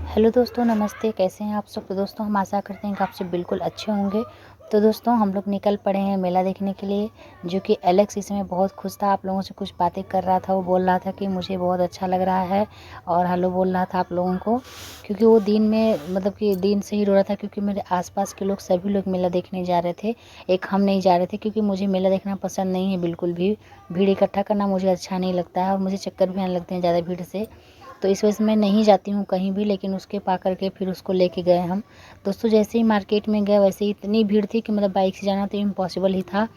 Hello दोस्तों, नमस्ते। कैसे हैं आप सब? तो दोस्तों हम आशा करते हैं कि आप सब बिल्कुल अच्छे होंगे। तो दोस्तों हम लोग निकल पड़े हैं मेला देखने के लिए, जो कि एलेक्स इसमें बहुत खुश था। आप लोगों से कुछ बातें कर रहा था। वो बोल रहा था कि मुझे बहुत अच्छा लग रहा है और हेलो बोल रहा था आप लोगों को, क्योंकि वो दिन में मतलब कि दिन से ही रो रहा था, क्योंकि मेरे आसपास के लोग सभी लोग मेला देखने जा रहे थे। एक हम नहीं जा रहे थे, क्योंकि मुझे मेला देखना पसंद नहीं है बिल्कुल भी। भीड़ इकट्ठा करना मुझे अच्छा नहीं लगता है और मुझे चक्कर भी आने लगते हैं ज़्यादा भीड़ से। तो इस वजह से मैं नहीं जाती हूँ कहीं भी, लेकिन उसके पा करके फिर उसको लेके गए हम। दोस्तों जैसे ही मार्केट में गए वैसे ही इतनी भीड़ थी कि मतलब बाइक से जाना तो इम्पॉसिबल ही था।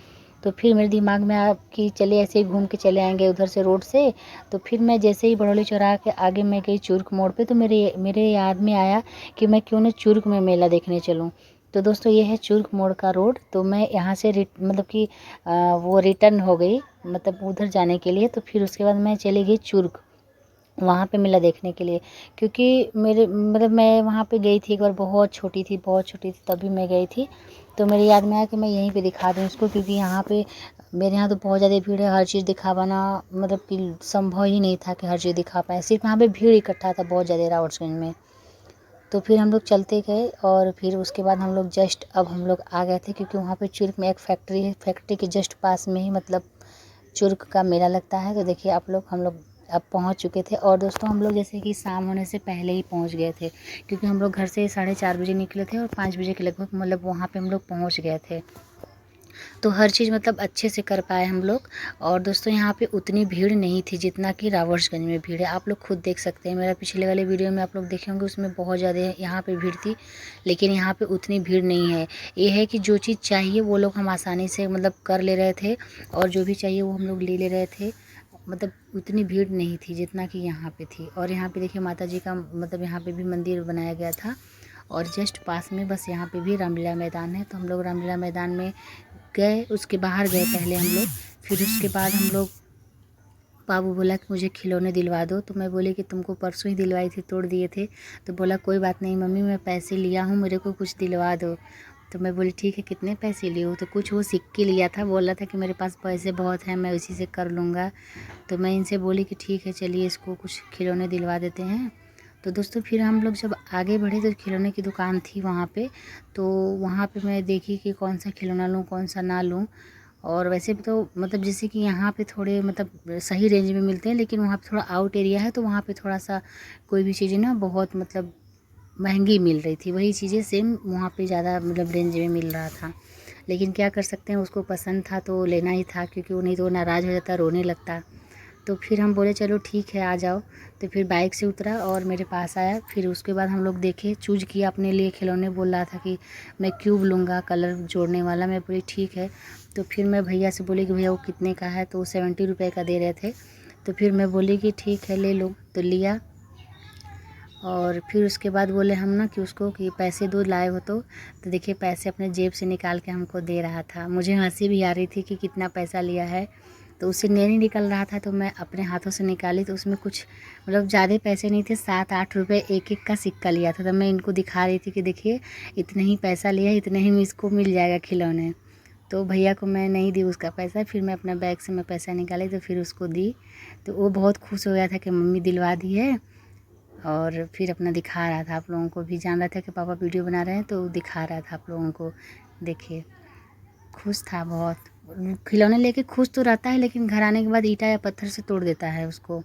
तो फिर मेरे दिमाग में आया कि चलिए ऐसे ही घूम के चले आएंगे उधर से रोड से। तो फिर मैं जैसे ही बड़ौली चौराहा के आगे मैं गई चुर्क मोड़ पे, तो मेरे याद में आया कि मैं क्यों ना चुर्क में मेला देखने चलूँ। तो दोस्तों ये है चुर्क मोड़ का रोड। तो मैं यहाँ से मतलब कि वो रिटर्न हो गई, मतलब उधर जाने के लिए। तो फिर उसके बाद मैं चली गई चुर्क, वहाँ पे मेला देखने के लिए। क्योंकि मेरे मतलब मैं वहाँ पे गई थी एक बार, बहुत छोटी थी, बहुत छोटी थी तभी मैं गई थी। तो मेरे याद में आया कि मैं यहीं पे दिखा दूँ इसको, क्योंकि यहाँ पे मेरे यहाँ तो बहुत ज़्यादा भीड़ है। हर चीज़ दिखा पाना मतलब कि संभव ही नहीं था कि हर चीज़ दिखा पाएँ। सिर्फ यहाँ पे भीड़ इकट्ठा था बहुत ज़्यादा रावर्सगंज में। तो फिर हम लोग चलते गए और फिर उसके बाद हम लोग जस्ट अब हम लोग आ गए थे, क्योंकि वहाँ पे चुर्क में एक फैक्ट्री है। फैक्ट्री के जस्ट पास में ही मतलब चुर्क का मेला लगता है। तो देखिए आप लोग, हम लोग अब पहुंच चुके थे। और दोस्तों हम लोग जैसे कि शाम होने से पहले ही पहुंच गए थे, क्योंकि हम लोग घर से 4:30 बजे निकले थे और 5 बजे के लगभग मतलब वहाँ पे हम लोग पहुंच गए थे। तो हर चीज़ मतलब अच्छे से कर पाए हम लोग। और दोस्तों यहाँ पे उतनी भीड़ नहीं थी जितना कि रावर्सगंज में भीड़ है। आप लोग खुद देख सकते हैं, मेरा पिछले वाले वीडियो में आप लोग देखे होंगे, उसमें बहुत ज़्यादा यहाँ पे भीड़ थी, लेकिन यहाँ पे उतनी भीड़ नहीं है। ये है कि जो चीज़ चाहिए वो लोग हम आसानी से मतलब कर ले रहे थे, और जो भी चाहिए वो हम लोग ले रहे थे। मतलब उतनी भीड़ नहीं थी जितना कि यहाँ पे थी। और यहाँ पे देखिए माता जी का मतलब यहाँ पे भी मंदिर बनाया गया था। और जस्ट पास में बस यहाँ पे भी रामलीला मैदान है। तो हम लोग रामलीला मैदान में गए, उसके बाहर गए पहले हम लोग। फिर उसके बाद हम लोग, बाबू बोला कि मुझे खिलौने दिलवा दो। तो मैं बोली कि तुमको परसों ही दिलवाई थी, तोड़ दिए थे। तो बोला कोई बात नहीं मम्मी, मैं पैसे लिया हूँ, मेरे को कुछ दिलवा दो। तो मैं बोली ठीक है, कितने पैसे लिए हो? तो कुछ वो सिक्के लिया था, बोल रहा था कि मेरे पास पैसे बहुत हैं, मैं उसी से कर लूँगा। तो मैं इनसे बोली कि ठीक है चलिए इसको कुछ खिलौने दिलवा देते हैं। तो दोस्तों फिर हम लोग जब आगे बढ़े तो खिलौने की दुकान थी वहाँ पे। तो वहाँ पे मैं देखी कि कौन सा खिलौना लूँ कौन सा ना लूँ। और वैसे भी तो मतलब जैसे कि यहाँ पे थोड़े मतलब सही रेंज में मिलते हैं, लेकिन वहाँ पे थोड़ा आउट एरिया है, तो वहाँ पे थोड़ा सा कोई भी चीज़ें ना बहुत मतलब महंगी मिल रही थी। वही चीज़ें सेम वहाँ पे ज़्यादा मतलब रेंज में मिल रहा था। लेकिन क्या कर सकते हैं, उसको पसंद था तो लेना ही था, क्योंकि वो नहीं तो नाराज़ हो जाता, रोने लगता। तो फिर हम बोले चलो ठीक है आ जाओ। तो फिर बाइक से उतरा और मेरे पास आया। फिर उसके बाद हम लोग देखे, चूज़ किया अपने लिए खिलौने। बोल रहा था कि मैं क्यूब लूँगा कलर जोड़ने वाला। मैं बोली ठीक है। तो फिर मैं भैया से बोली कि भैया वो कितने का है? तो वो 70 रुपये का दे रहे थे। तो फिर मैं बोली कि ठीक है ले लो। तो लिया। और फिर उसके बाद बोले हम ना कि उसको कि पैसे दो लाए हो तो देखिए पैसे अपने जेब से निकाल के हमको दे रहा था। मुझे हंसी भी आ रही थी कि कितना पैसा लिया है। तो उससे नहीं निकल रहा था, तो मैं अपने हाथों से निकाली। तो उसमें कुछ मतलब ज़्यादा पैसे नहीं थे, 7-8 रुपये एक एक का सिक्का लिया था। तो मैं इनको दिखा रही थी कि देखिए इतने ही पैसा लिया, इतने ही में इसको मिल जाएगा खिलौने। तो भैया को मैं नहीं दी उसका पैसा। फिर मैं अपना बैग से मैं पैसा निकाली तो फिर उसको दी। तो वो बहुत खुश हो गया था कि मम्मी दिलवा दी है। और फिर अपना दिखा रहा था, आप लोगों को भी जान रहा था कि पापा वीडियो बना रहे हैं, तो दिखा रहा था आप लोगों को। देखिए खुश था बहुत। खिलौने लेके खुश तो रहता है, लेकिन घर आने के बाद ईंटा या पत्थर से तोड़ देता है उसको।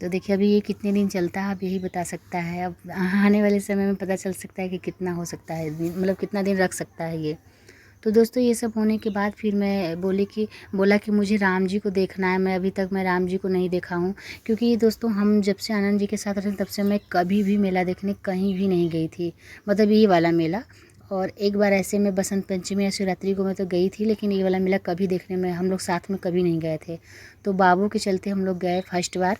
तो देखिए अभी ये कितने दिन चलता है, अब यही बता सकता है। अब आने वाले समय में पता चल सकता है कि कितना हो सकता है दिन, मतलब कितना दिन रख सकता है ये। तो दोस्तों ये सब होने के बाद फिर मैं बोला कि मुझे राम जी को देखना है। मैं अभी तक मैं राम जी को नहीं देखा हूँ, क्योंकि ये दोस्तों हम जब से आनंद जी के साथ रहे तब से मैं कभी भी मेला देखने कहीं भी नहीं गई थी, मतलब ये वाला मेला। और एक बार ऐसे में बसंत पंचमी या शिवरात्रि को मैं तो गई थी, लेकिन ये वाला मेला कभी देखने में हम लोग साथ में कभी नहीं गए थे। तो बाबू के चलते हम लोग गए फर्स्ट बार,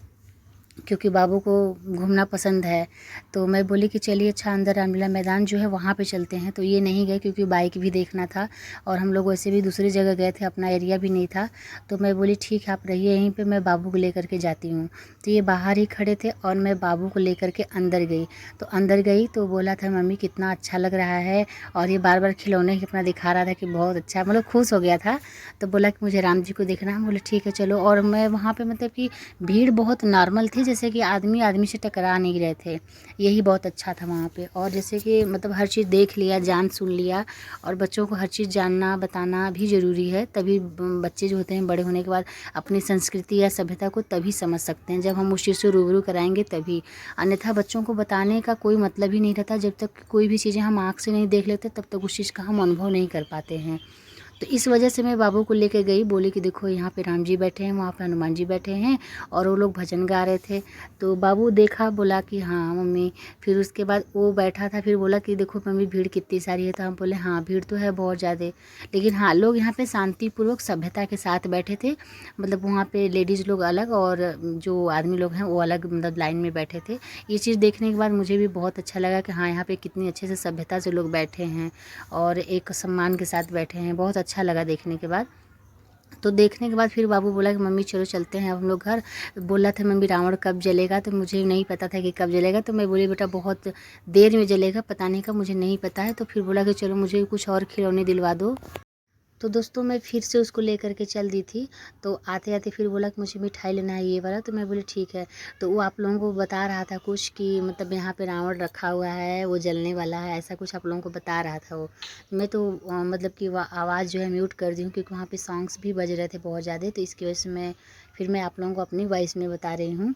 क्योंकि बाबू को घूमना पसंद है। तो मैं बोली कि चलिए अच्छा अंदर रामलीला मैदान जो है वहाँ पे चलते हैं। तो ये नहीं गए, क्योंकि बाइक भी देखना था और हम लोग वैसे भी दूसरी जगह गए थे, अपना एरिया भी नहीं था। तो मैं बोली ठीक है आप रहिए यहीं पे, मैं बाबू को लेकर के जाती हूँ। तो ये बाहर ही खड़े थे और मैं बाबू को लेकर के अंदर गई। तो अंदर गई तो बोला था मम्मी कितना अच्छा लग रहा है, और ये बार बार खिलौने ही अपना दिखा रहा था कि बहुत अच्छा, मतलब खुश हो गया था। तो बोला कि मुझे राम जी को देखना है। बोले ठीक है चलो। और मैं वहाँ पे मतलब कि भीड़ बहुत नॉर्मल थी, जैसे कि आदमी आदमी से टकरा नहीं रहे थे, यही बहुत अच्छा था वहाँ पे। और जैसे कि मतलब हर चीज़ देख लिया, जान सुन लिया, और बच्चों को हर चीज़ जानना बताना भी ज़रूरी है, तभी बच्चे जो होते हैं बड़े होने के बाद अपनी संस्कृति या सभ्यता को तभी समझ सकते हैं, जब हम उस चीज़ से रूबरू कराएंगे तभी। अन्यथा बच्चों को बताने का कोई मतलब ही नहीं रहता, जब तक कोई भी चीज़ें हम आँख से नहीं देख लेते तब तक उस चीज़ का हम अनुभव नहीं कर पाते हैं। तो इस वजह से मैं बाबू को लेके गई, बोली कि देखो यहाँ पे राम जी बैठे हैं, वहाँ पे हनुमान जी बैठे हैं, और वो लोग भजन गा रहे थे। तो बाबू देखा, बोला कि हाँ मम्मी। फिर उसके बाद वो बैठा था, फिर बोला कि देखो मम्मी भीड़ कितनी सारी है। तो हम बोले हाँ भीड़ तो है बहुत ज़्यादा, लेकिन हाँ लोग यहाँ पे शांतिपूर्वक सभ्यता के साथ बैठे थे। मतलब वहाँ पे लेडीज़ लोग अलग और जो आदमी लोग हैं वो अलग, मतलब लाइन में बैठे थे। ये चीज़ देखने के बाद मुझे भी बहुत अच्छा लगा कि हाँ यहाँ पे कितनी अच्छे से सभ्यता से लोग बैठे हैं और एक सम्मान के साथ बैठे हैं। बहुत अच्छा लगा देखने के बाद। तो देखने के बाद फिर बाबू बोला कि मम्मी चलो चलते हैं अब हम लोग घर। बोला था मम्मी रावण कब जलेगा, तो मुझे नहीं पता था कि कब जलेगा। तो मैं बोली बेटा बहुत देर में जलेगा, पता नहीं कब, मुझे नहीं पता है। तो फिर बोला कि चलो मुझे कुछ और खिलौने दिलवा दो। तो दोस्तों मैं फिर से उसको लेकर के चल दी थी। तो आते आते फिर बोला कि मुझे मिठाई लेना है ये वाला। तो मैं बोली ठीक है। तो वो आप लोगों को बता रहा था कुछ कि मतलब यहाँ पे रावण रखा हुआ है, वो जलने वाला है, ऐसा कुछ आप लोगों को बता रहा था वो। मैं तो मतलब कि आवाज़ जो है म्यूट कर दी हूँ, क्योंकि वहाँ पे सॉन्ग्स भी बज रहे थे बहुत ज़्यादा। तो इसकी वजह से मैं आप लोगों को अपनी वॉइस में बता रही हूँ।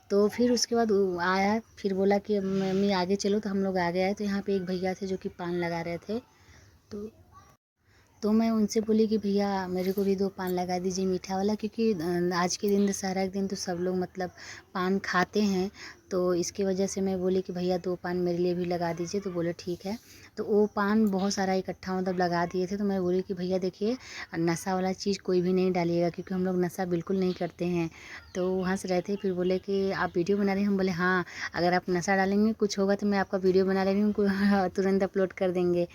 तो फिर उसके बाद वो आया, फिर बोला कि मम्मी आगे चलो। तो हम लोग आगे आए, तो यहाँ पे एक भैया थे जो कि पान लगा रहे थे। तो मैं उनसे बोली कि भैया मेरे को भी 2 पान लगा दीजिए मीठा वाला, क्योंकि आज के दिन दशहरा के दिन तो सब लोग मतलब पान खाते हैं। तो इसकी वजह से मैं बोली कि भैया 2 पान मेरे लिए भी लगा दीजिए। तो बोले ठीक है। तो वो पान बहुत सारा इकट्ठा मतलब लगा दिए थे। तो मैं बोली कि भैया देखिए नशा वाला चीज़ कोई भी नहीं डालिएगा, क्योंकि हम लोग नशा बिल्कुल नहीं करते हैं। तो वो हंस रहे थे। फिर बोले कि आप वीडियो बना रही हैं? हम बोले हाँ, अगर आप नशा डालेंगे कुछ होगा तो मैं आपका वीडियो बना ले रही हूँ, तुरंत अपलोड कर देंगे।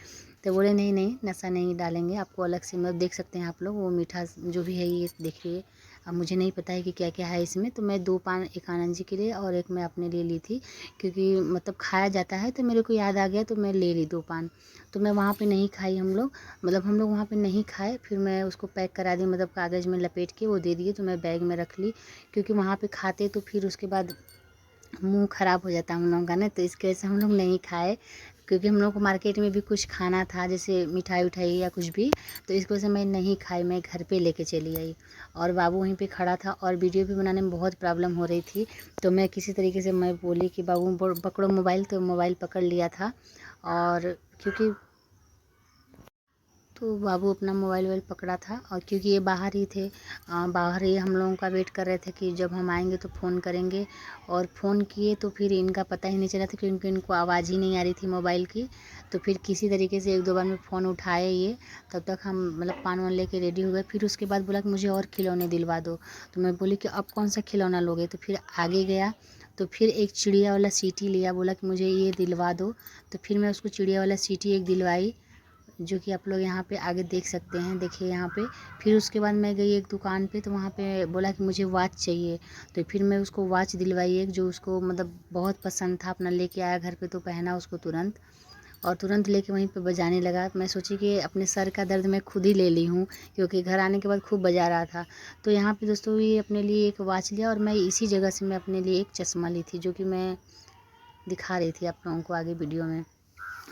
तो बोले नहीं नहीं नशा नहीं डालेंगे, आपको अलग से मतलब देख सकते हैं आप लोग वो मीठा जो भी है ये देखिए। अब मुझे नहीं पता है कि क्या क्या है इसमें। तो मैं 2 पान, एक आनंद जी के लिए और एक मैं अपने लिए ली थी, क्योंकि मतलब खाया जाता है तो मेरे को याद आ गया, तो मैं ले ली 2 पान। तो मैं वहाँ पे नहीं खाई, हम लोग वहाँ पे नहीं खाए। फिर मैं उसको पैक करा दी, मतलब कागज़ में लपेट के वो दे दिए। तो मैं बैग में रख ली, क्योंकि वहाँ पे खाते तो फिर उसके बाद मुंह ख़राब हो जाता हम लोगों का ना। तो इसकी वजह से हम लोग नहीं खाए, क्योंकि हम लोग को मार्केट में भी कुछ खाना था, जैसे मिठाई उठाई या कुछ भी। तो इसकी वजह से मैं नहीं खाई, मैं घर पे लेके चली आई। और बाबू वहीं पे खड़ा था, और वीडियो भी बनाने में बहुत प्रॉब्लम हो रही थी। तो मैं किसी तरीके से मैं बोली कि बाबू पकड़ो मोबाइल। तो मोबाइल पकड़ लिया था, और क्योंकि तो बाबू अपना मोबाइल वोबाइल पकड़ा था। और क्योंकि ये बाहर ही थे, बाहर ही हम लोगों का वेट कर रहे थे कि जब हम आएंगे तो फ़ोन करेंगे। और फ़ोन किए तो फिर इनका पता ही नहीं चला था, क्योंकि इनको आवाज़ ही नहीं आ रही थी मोबाइल की। तो फिर किसी तरीके से 1-2 बार में फ़ोन उठाए ये, तब तक हम मतलब पान वान लेके रेडी हो गए। फिर उसके बाद बोला कि मुझे और खिलौने दिलवा दो। तो मैं बोली कि अब कौन सा खिलौना लोगे? तो फिर आगे गया, तो फिर एक चिड़िया वाला सीटी लिया, बोला कि मुझे ये दिलवा दो। तो फिर मैं उसको चिड़िया वाला सीटी एक दिलवाई, जो कि आप लोग यहाँ पे आगे देख सकते हैं, देखिए यहाँ पे। फिर उसके बाद मैं गई एक दुकान पे, तो वहाँ पे बोला कि मुझे वॉच चाहिए। तो फिर मैं उसको वॉच दिलवाई एक, जो उसको मतलब बहुत पसंद था। अपना लेके आया घर पे, तो पहना उसको तुरंत, और तुरंत लेके वहीं पे बजाने लगा। मैं सोची कि अपने सर का दर्द मैं खुद ही ले ली हूँ, क्योंकि घर आने के बाद खूब बजा रहा था। तो यहाँ पे दोस्तों ये अपने लिए एक वॉच लिया, और मैं इसी जगह से मैं अपने लिए एक चश्मा ली थी, जो कि मैं दिखा रही थी आप लोगों को आगे वीडियो में।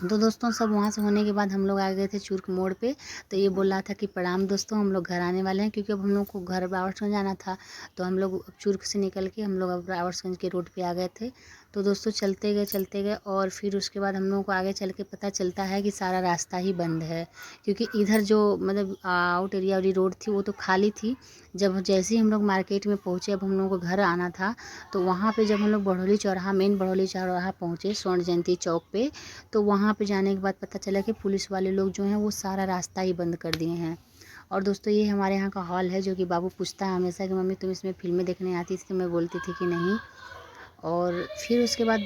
तो दोस्तों सब वहाँ से होने के बाद हम लोग आ गए थे चुर्क मोड़ पे। तो ये बोल रहा था कि प्रणाम दोस्तों, हम लोग घर आने वाले हैं, क्योंकि अब हम लोग को घर रावटगंज जाना था। तो हम लोग चुर्क से निकल के हम लोग अब रावटगंज के रोड पे आ गए थे। तो दोस्तों चलते गए, और फिर उसके बाद हम लोगों को आगे चल के पता चलता है कि सारा रास्ता ही बंद है, क्योंकि इधर जो मतलब आउट एरिया वाली रोड थी वो तो खाली थी। जब जैसे ही हम लोग मार्केट में पहुँचे, अब हम लोगों को घर आना था, तो वहाँ पे जब हम लोग बड़ौली चौराहा, मेन बड़ौली चौराहा पहुँचे, स्वर्ण जयंती चौक पे, तो वहाँ पे जाने के बाद पता चला कि पुलिस वाले लोग जो हैं वो सारा रास्ता ही बंद कर दिए हैं। और दोस्तों ये हमारे यहाँ का हॉल है, जो कि बाबू पूछता है हमेशा कि मम्मी तुम इसमें फ़िल्में देखने आती थी? तो मैं बोलती थी कि नहीं। और फिर उसके बाद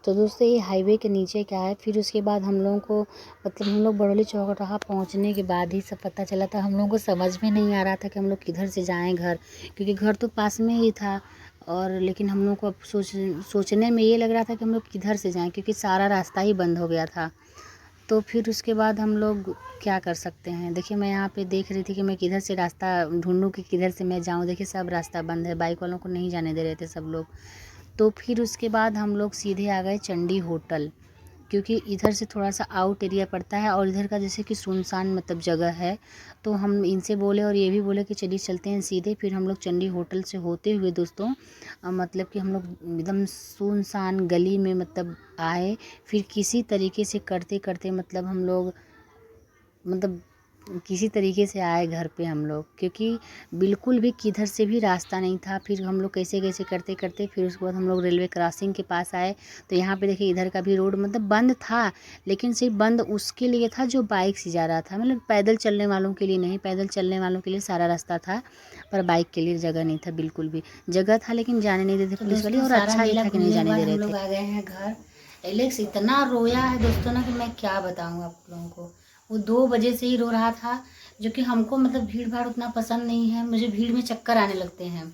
तो दोस्तों ये हाईवे के नीचे क्या है, फिर उसके बाद हम लोगों को मतलब हम लोग बड़ौली चौराहा पहुँचने के बाद ही सब पता चला था। हम लोगों को समझ में नहीं आ रहा था कि हम लोग किधर से जाएँ घर, क्योंकि घर तो पास में ही था। और लेकिन हम लोग को अब सोचने में ये लग रहा था कि हम लोग किधर से जाएँ, क्योंकि सारा रास्ता ही बंद हो गया था। तो फिर उसके बाद हम लोग क्या कर सकते हैं। देखिए मैं यहाँ पे देख रही थी कि मैं किधर से रास्ता ढूंढूं कि किधर से मैं जाऊँ। देखिए सब रास्ता बंद है, बाइक वालों को नहीं जाने दे रहे थे सब लोग। तो फिर उसके बाद हम लोग सीधे आ गए चंडी होटल, क्योंकि इधर से थोड़ा सा आउट एरिया पड़ता है और इधर का जैसे कि सुनसान मतलब जगह है। तो हम इनसे बोले और ये भी बोले कि चलिए चलते हैं सीधे। फिर हम लोग चंडी होटल से होते हुए दोस्तों मतलब कि हम लोग एकदम सुनसान गली में मतलब आए। फिर किसी तरीके से करते करते मतलब हम लोग मतलब किसी तरीके से आए घर पे हम लोग, क्योंकि बिल्कुल भी किधर से भी रास्ता नहीं था। फिर हम लोग कैसे कैसे करते करते फिर उसके बाद हम लोग रेलवे क्रॉसिंग के पास आए। तो यहाँ पे देखिए इधर का भी रोड मतलब बंद था, लेकिन सिर्फ बंद उसके लिए था जो बाइक से जा रहा था, मतलब पैदल चलने वालों के लिए नहीं। पैदल चलने वालों के लिए सारा रास्ता था, पर बाइक के लिए जगह नहीं था, बिल्कुल भी जगह था लेकिन जाने नहीं देते पुलिस वाले। और अच्छा ही था कि नहीं जाने दे रहे थे। हम लोग आ गए हैं घर। एलेक्स इतना रोया है दोस्तों ना कि मैं क्या बताऊँ आप लोगों को। वो 2 बजे से ही रो रहा था, जो कि हमको मतलब भीड़ भाड़ उतना पसंद नहीं है। मुझे भीड़ में चक्कर आने लगते हैं,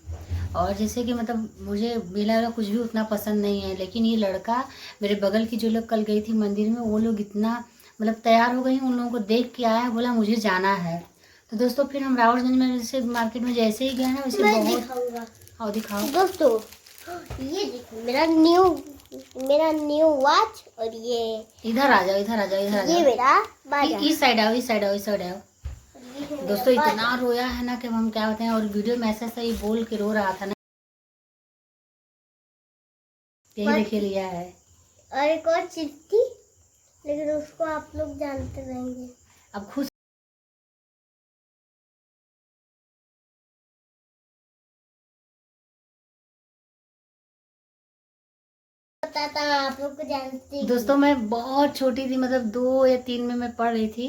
और जैसे कि मतलब मुझे मेला वाला कुछ भी उतना पसंद नहीं है। लेकिन ये लड़का मेरे बगल की जो लोग कल गई थी मंदिर में, वो लोग इतना मतलब तैयार हो गई, उन लोगों को देख के आया, बोला मुझे जाना है। तो दोस्तों फिर हम रावटगंज में जैसे मार्केट में जैसे ही गए ना वैसे बहुत। हाँ दिखाओ दोस्तों, ये देखो मेरा न्यू वॉच। और ये इधर आ जाओ, इधर आ जाओ, इधर आ जाओ, ये मेरा बाजा। इस साइड आओ, इस साइड आओ, इस साइड आओ। दोस्तों इतना रोया है ना कि हम क्या बताएं। और वीडियो में ऐसा सही बोल के रो रहा था ना, यही देखे लिया है। और एक और चीज थी, लेकिन उसको आप लोग जानते रहेंगे। अब खुद बताता हूँ, आप लोग को जानते हैं। दोस्तों मैं बहुत छोटी थी, मतलब 2 या 3 में मैं पढ़ रही थी,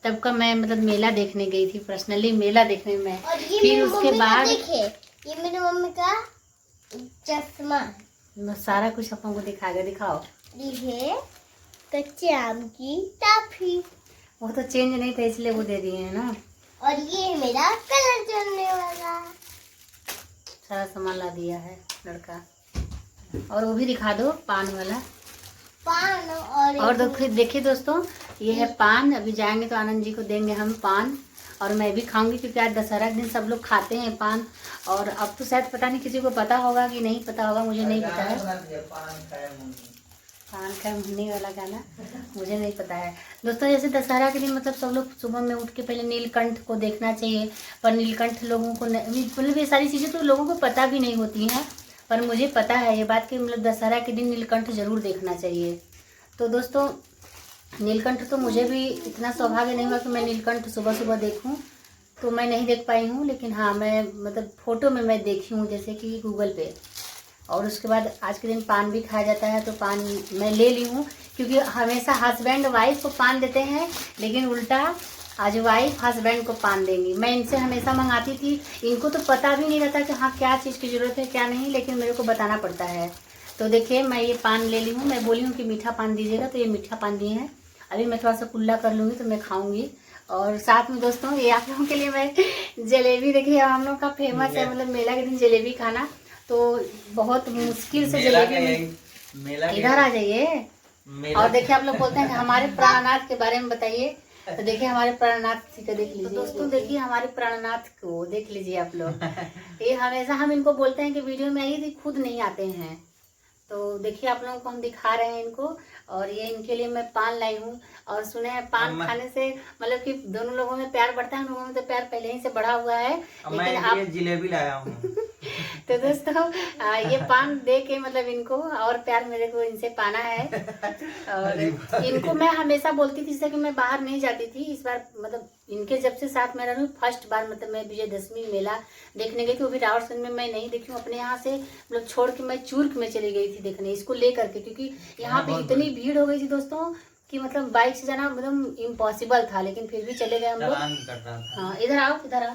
तब का मैं मतलब मेला देखने गई थी, पर्सनली मेला देखने में। फिर उसके बाद ये मेरी मम्मी का चश्मा, सारा कुछ अपन को दिखा गया। दिखाओ, ये कच्चे आम की टॉफी, वो तो चेंज नहीं था इसलिए वो दे दिए है ना। और ये मेरा कलर चढ़ने वाला, सारा सामान ला दिया है लड़का। और वो भी दिखा दो पान वाला पान। और देखिए दोस्तों, ये है पान। अभी जाएंगे तो आनंद जी को देंगे हम पान, और मैं भी खाऊंगी, क्योंकि आज दशहरा के दिन सब लोग खाते हैं पान। और अब तो शायद पता नहीं किसी को पता होगा कि नहीं पता होगा, मुझे नहीं पता है। पान खाए मुन्नी वाला गाना मुझे नहीं पता है दोस्तों। जैसे दशहरा के दिन मतलब सब लोग सुबह में उठ के पहले नीलकंठ को देखना चाहिए, पर नीलकंठ लोगों को मतलब ये सारी चीज़ें तो लोगों को पता भी नहीं होती हैं, पर मुझे पता है ये बात कि मतलब दशहरा के दिन नीलकंठ जरूर देखना चाहिए। तो दोस्तों नीलकंठ तो मुझे भी इतना सौभाग्य नहीं हुआ कि मैं नीलकंठ सुबह सुबह देखूं, तो मैं नहीं देख पाई हूँ। लेकिन हाँ मैं मतलब फ़ोटो में मैं देखी हूँ, जैसे कि गूगल पे। और उसके बाद आज के दिन पान भी खाया जाता है, तो पान मैं ले ली हूँ, क्योंकि हमेशा हस्बैंड वाइफ को पान देते हैं, लेकिन उल्टा आज वाइफ हस्बैंड को पान देंगी। मैं इनसे हमेशा मंगाती थी, इनको तो पता भी नहीं रहता कि हाँ क्या चीज़ की ज़रूरत है क्या नहीं, लेकिन मेरे को बताना पड़ता है। तो देखिए मैं ये पान ले ली हूँ। मैं बोली हूँ कि मीठा पान दीजिएगा, तो ये मीठा पान दिए हैं। अभी मैं थोड़ा सा कुल्ला कर लूँगी तो मैं खाऊँगी। और साथ में दोस्तों ये आप लोगों के लिए मैं जलेबी, देखिए हम लोग का फेमस है मतलब मेला के दिन जलेबी खाना, तो बहुत मुश्किल से जलेबी। इधर आ जाइए। और देखिए आप लोग बोलते हैं कि हमारे प्राणनाथ के बारे में बताइए, तो देखिए हमारे प्राणनाथ जी को देख लीजिए। तो दोस्तों देखिए हमारे प्राणनाथ को देख लीजिए आप लोग। ये हमेशा हम इनको बोलते हैं कि वीडियो में आइए, खुद नहीं आते हैं। तो देखिए आप लोगों को हम दिखा रहे हैं इनको। और ये इनके लिए मैं पान लाई हूँ, और सुने हैं पान खाने से मतलब कि दोनों लोगों में प्यार बढ़ता है। हम लोगों में तो प्यार पहले ही से बढ़ा हुआ है, लेकिन आप जिलेबी लाया हूँ। तो दोस्तों ये पान दे के मतलब इनको और प्यार मेरे को इनसे पाना है। और इनको मैं हमेशा बोलती थी कि मैं बाहर नहीं जाती थी। इस बार मतलब इनके जब से साथ में रहा हूँ, फर्स्ट बार मतलब मैं विजयदशमी मेला देखने गई थी, वो भी रावटगंज में मैं नहीं देखी हूँ। अपने यहाँ से मतलब छोड़ के मैं चूर्क में चली गई थी देखने इसको लेकर के, क्योंकि यहाँ पे इतनी भीड़ हो गई थी दोस्तों कि मतलब बाइक से जाना मतलब इम्पॉसिबल था, लेकिन फिर भी चले गए हम लोग। हाँ इधर आओ, इधर आओ।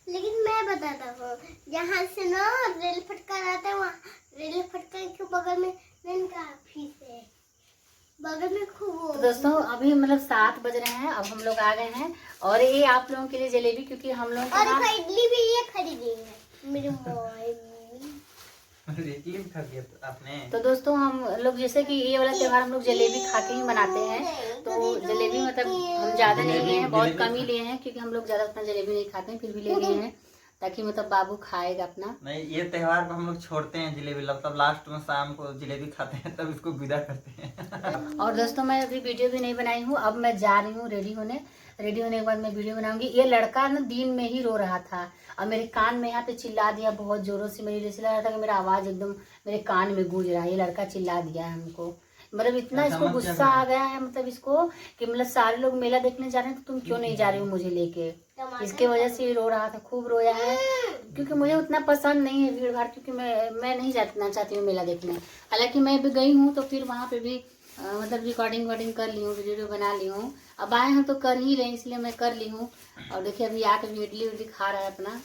लेकिन मैं बताता हूँ, यहाँ से ना रेल फटका आता है, वहाँ रेल फटका के बगल में का ऑफिस है, बगल में खूब। तो दोस्तों अभी मतलब 7 बज रहे हैं, अब हम लोग आ गए हैं। और ये आप लोगों के लिए जलेबी, क्योंकि हम लोग और इडली भी ये खरीदी है मेरे रेडली भी खा लिया आपने? तो दोस्तों हम लोग जैसे कि ये वाला त्योहार हम लोग जलेबी खा के ही मनाते हैं। तो जलेबी मतलब हम ज़्यादा नहीं लिए हैं, बहुत कम ही लिए हैं, क्योंकि हम लोग ज़्यादा उतना जलेबी नहीं खाते हैं, फिर भी ले लिए हैं ताकि मतलब बाबू खाएगा अपना। नहीं, ये त्योहार को हम लोग छोड़ते हैं जलेबी, मतलब लास्ट में शाम को जलेबी खाते हैं तब इसको विदा करते हैं। और दोस्तों मैं अभी वीडियो भी नहीं बनाई हूँ, अब मैं जा रही हूँ रेडी होने के बाद मैं वीडियो बनाऊंगी। ये लड़का ना दिन में ही रो रहा था और मेरे कान में यहाँ पे चिल्ला दिया बहुत जोरों से, मेरी जैसे लग रहा था कि मेरा आवाज एकदम मेरे कान में गूंज रहा है। ये लड़का चिल्ला दिया है हमको, मतलब इतना इसको गुस्सा आ गया है मतलब इसको कि मतलब सारे लोग मेला देखने जा रहे हैं तो तुम क्यों नहीं जा रही हो मुझे लेके। इसके वजह से ये रो रहा था, खूब रोया है, क्योंकि मुझे उतना पसंद नहीं है भीड़ भाड़, क्योंकि मैं नहीं जाना चाहती हूँ मेला देखने। हालांकि मैं भी गई हूँ तो फिर वहाँ पे भी मतलब रिकॉर्डिंग कर ली हूँ, वीडियो बना ली हूँ। अब आए हम तो कर ही रहे, इसलिए मैं कर ली हूँ। और देखिए अभी आके भी इडली उडली खा रहा है अपना।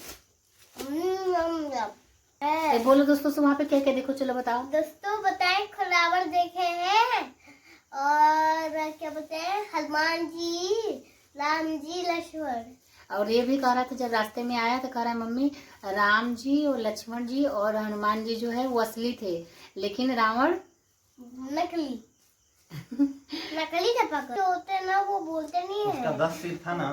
बोलो दोस्तों से वहाँ पे क्या क्या देखो, चलो बताओ। दोस्तों बताएं, खरावर देखे हैं और क्या बताएं, हनुमान जी, राम जी, लक्ष्मण। और ये भी कह रहा था जब रास्ते में आया तो कह रहा है मम्मी राम जी और लक्ष्मण जी और हनुमान जी जो है वो असली थे, लेकिन रावण नकली। नकली टपक होते ना, वो बोलते नहीं है। उसका 10 सिर था ना।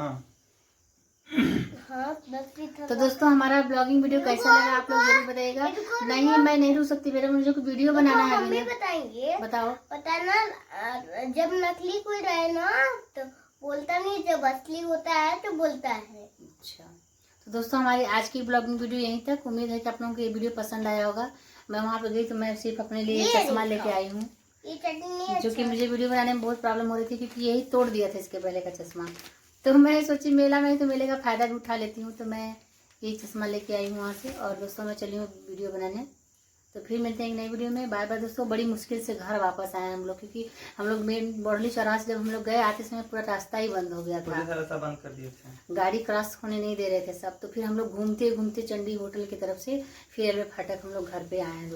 हाँ 10 फीट था। तो दोस्तों हमारा ब्लॉगिंग वीडियो कैसा लगा आप लोग जरूर बताइएगा। नहीं मैं नहीं रुक सकती, मेरा मुझे वीडियो बनाना है। मम्मी बताएंगे, बताओ। पता ना, जब नकली कोई रहे ना तो बोलता नहीं, जब असली होता है तो बोलता है। अच्छा, तो दोस्तों हमारी आज की ब्लॉगिंग वीडियो यहीं तक। उम्मीद है कि आप लोगों को ये वीडियो पसंद आया होगा। मैं वहाँ पे गई तो मैं सिर्फ अपने लिए चश्मा लेके आई हूँ, ये चटनी जो कि मुझे वीडियो बनाने में बहुत प्रॉब्लम हो रही थी, क्योंकि यही तोड़ दिया था इसके पहले का चश्मा। तो मैं सोची मेला में तो मेले का फायदा भी उठा लेती हूँ, तो मैं यही चश्मा लेके आई हूँ वहाँ से। और दोस्तों मैं चली हूँ वीडियो बनाने, तो फिर मिलते हैं एक नई वीडियो में। बाय बाय दोस्तों। बड़ी मुश्किल से घर वापस आए हम लोग, क्योंकि हम लोग मेन बॉर्डली चौराहा से जब हम लोग गए आते समय पूरा रास्ता ही बंद हो गया था, बंद कर दिए थे, गाड़ी क्रॉस होने नहीं दे रहे थे सब। तो फिर हम लोग घूमते घूमते चंडी होटल की तरफ से फिर रेलवे फाटक हम लोग घर पे आए हैं।